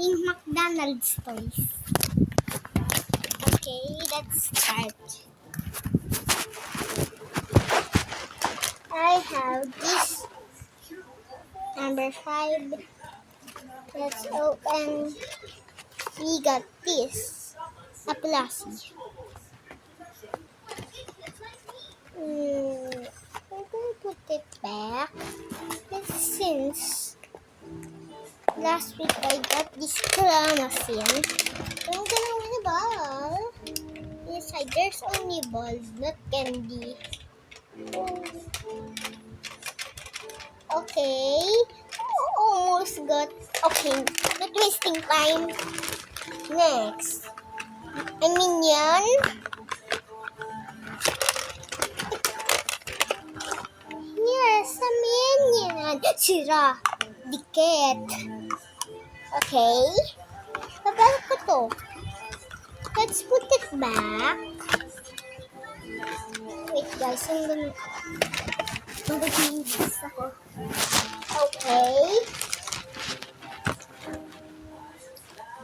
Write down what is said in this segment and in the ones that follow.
in McDonald's toys. Okay, let's start. I have this number 5. Let's open. We got this. A plushie. I'm gonna put it back. Since last week I got this Clamasin, I'm gonna win a ball. Inside there's only balls, not candy. Okay. Almost got. Okay, not wasting time. Next. A minion. Yes, a minion. Sira. Dikit. Okay. Babalik ko to. Let's put it back. Wait guys, I'm gonna mag-this ako. Okay.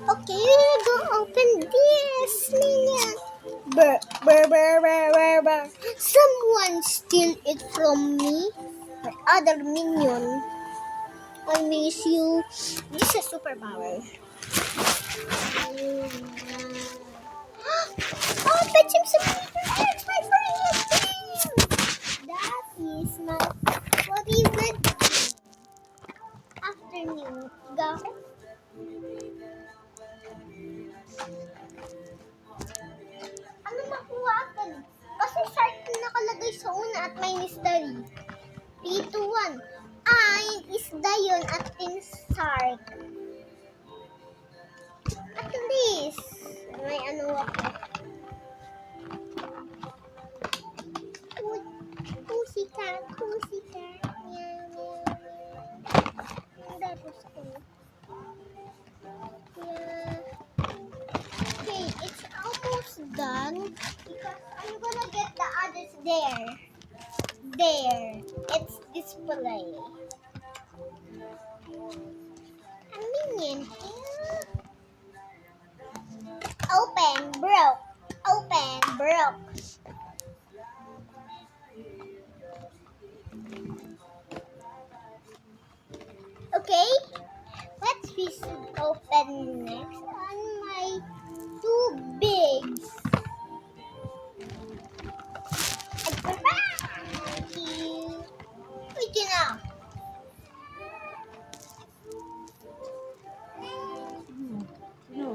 Okay, we're gonna open this minion. Brr, brr, brr, brr, brr, brr. Someone steal it from me. My other minion. I miss you. This is superpower. Oh, fetch him some paper. It's my favorite thing. That is my. What is that? Afternoon. Go. Ano makuha ka? Kasi shark yung nakalagay sa una at may mystery. 3, 2, 1. Ay, isda yun at in shark. At least, may ano ako. Pussycat, pussycat. Meow, meow, meow. Tapos ko. Yeah. Okay, it's almost done because I'm gonna get the others there. There. It's display. A minion here. Open, broke. Open, broke. Okay, what we should open next on my 2 bigs. Thank you. Wait na. Sino?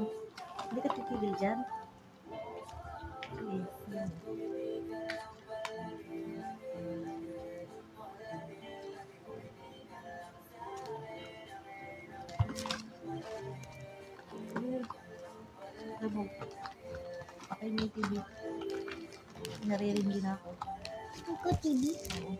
Hindi ka titigil dyan? Sige. Remote. Patay mo yung TV. Naririnig na ako. Ako TV. Oo.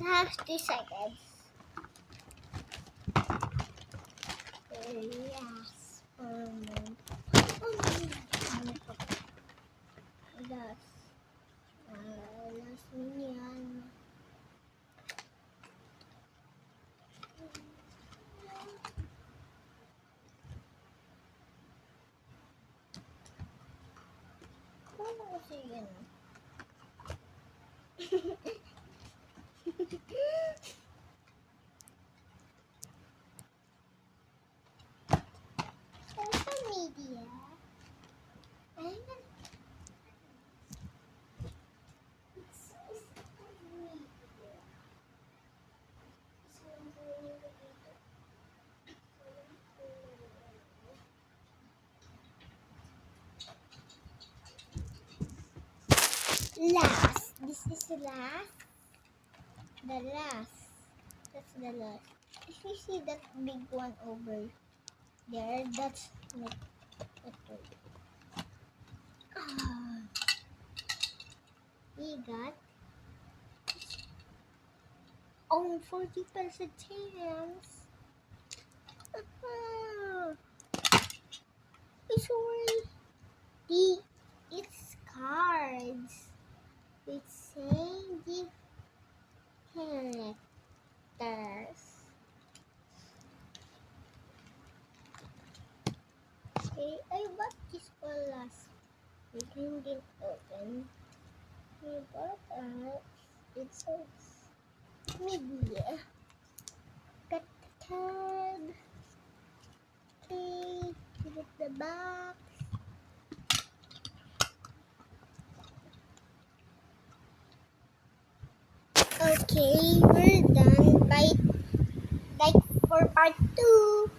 Last 2 seconds. Yes. Last minion. Ano kasi yun? Social media. Last. This is the last. The last. That's the last. If you see that big one over there, that's not it. We got on 40% chance. sorry. It's cards. It's saying the characters. Okay, I bought this one last week and didn't open. I bought it says media. Got the card. Okay, get the box. Okay, we're done. Bye. Like for part 2.